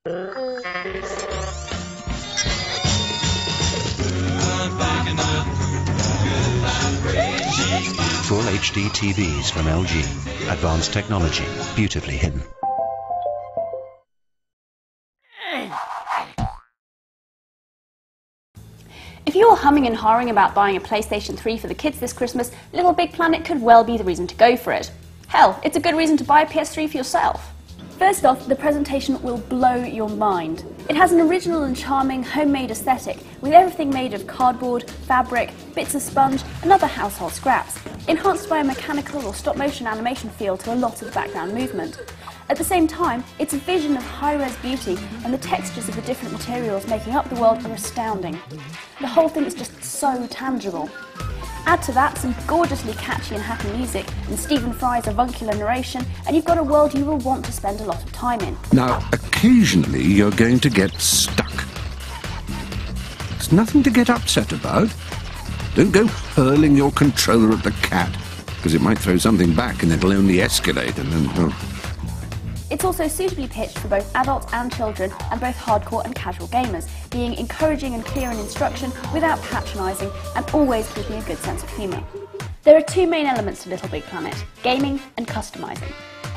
Full HD TVs from LG. Advanced technology, beautifully hidden. If you're humming and hawing about buying a PlayStation 3 for the kids this Christmas, Little Big Planet could well be the reason to go for it. Hell, it's a good reason to buy a PS3 for yourself. First off, the presentation will blow your mind. It has an original and charming homemade aesthetic, with everything made of cardboard, fabric, bits of sponge and other household scraps, enhanced by a mechanical or stop-motion animation feel to a lot of the background movement. At the same time, its vision of high-res beauty and the textures of the different materials making up the world are astounding. The whole thing is just so tangible. Add to that some gorgeously catchy and happy music and Stephen Fry's avuncular narration, and you've got a world you will want to spend a lot of time in. Now, occasionally you're going to get stuck. It's nothing to get upset about. Don't go hurling your controller at the cat, because it might throw something back and it'll only escalate and then... well. It's also suitably pitched for both adults and children, and both hardcore and casual gamers, being encouraging and clear in instruction without patronising and always keeping a good sense of humour. There are two main elements to Little Big Planet: gaming and customising.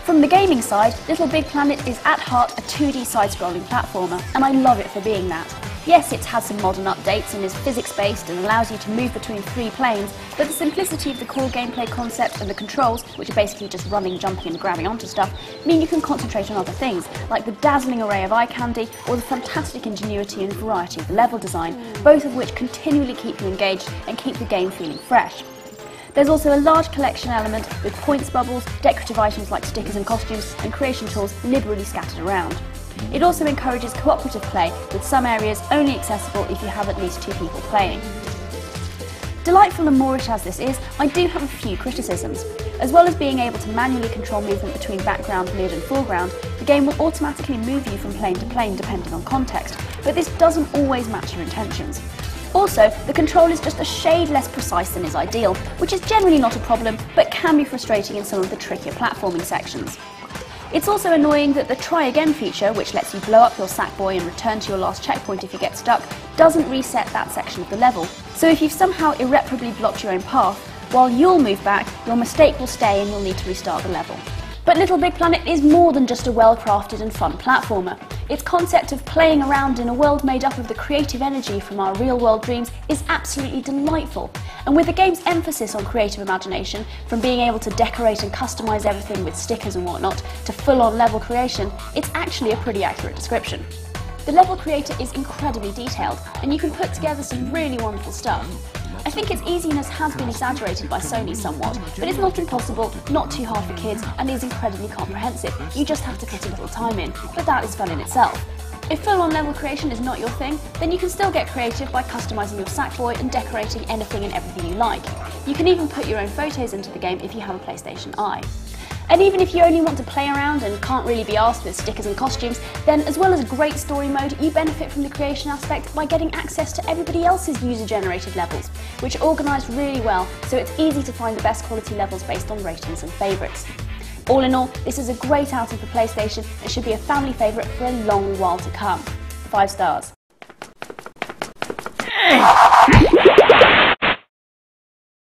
From the gaming side, Little Big Planet is at heart a 2D side-scrolling platformer, and I love it for being that. Yes, it has some modern updates and is physics-based and allows you to move between 3 planes, but the simplicity of the core gameplay concept and the controls, which are basically just running, jumping and grabbing onto stuff, mean you can concentrate on other things, like the dazzling array of eye candy or the fantastic ingenuity and variety of the level design, both of which continually keep you engaged and keep the game feeling fresh. There's also a large collection element with points bubbles, decorative items like stickers and costumes, and creation tools liberally scattered around. It also encourages cooperative play, with some areas only accessible if you have at least 2 people playing. Delightful and moorish as this is, I do have a few criticisms. As well as being able to manually control movement between background, mid and foreground, the game will automatically move you from plane to plane depending on context, but this doesn't always match your intentions. Also, the control is just a shade less precise than is ideal, which is generally not a problem, but can be frustrating in some of the trickier platforming sections. It's also annoying that the Try Again feature, which lets you blow up your Sackboy and return to your last checkpoint if you get stuck, doesn't reset that section of the level. So if you've somehow irreparably blocked your own path, while you'll move back, your mistake will stay and you'll need to restart the level. But Little Big Planet is more than just a well-crafted and fun platformer. Its concept of playing around in a world made up of the creative energy from our real-world dreams is absolutely delightful. And with the game's emphasis on creative imagination, from being able to decorate and customise everything with stickers and whatnot, to full-on level creation, it's actually a pretty accurate description. The level creator is incredibly detailed, and you can put together some really wonderful stuff. I think its easiness has been exaggerated by Sony somewhat, but it's not impossible, not too hard for kids, and is incredibly comprehensive. You just have to put a little time in, but that is fun in itself. If full-on level creation is not your thing, then you can still get creative by customising your Sackboy and decorating anything and everything you like. You can even put your own photos into the game if you have a PlayStation Eye. And even if you only want to play around and can't really be asked with stickers and costumes, then as well as great story mode, you benefit from the creation aspect by getting access to everybody else's user-generated levels, which are organised really well, so it's easy to find the best quality levels based on ratings and favourites. All in all, this is a great outing for PlayStation and should be a family favourite for a long while to come. 5 stars.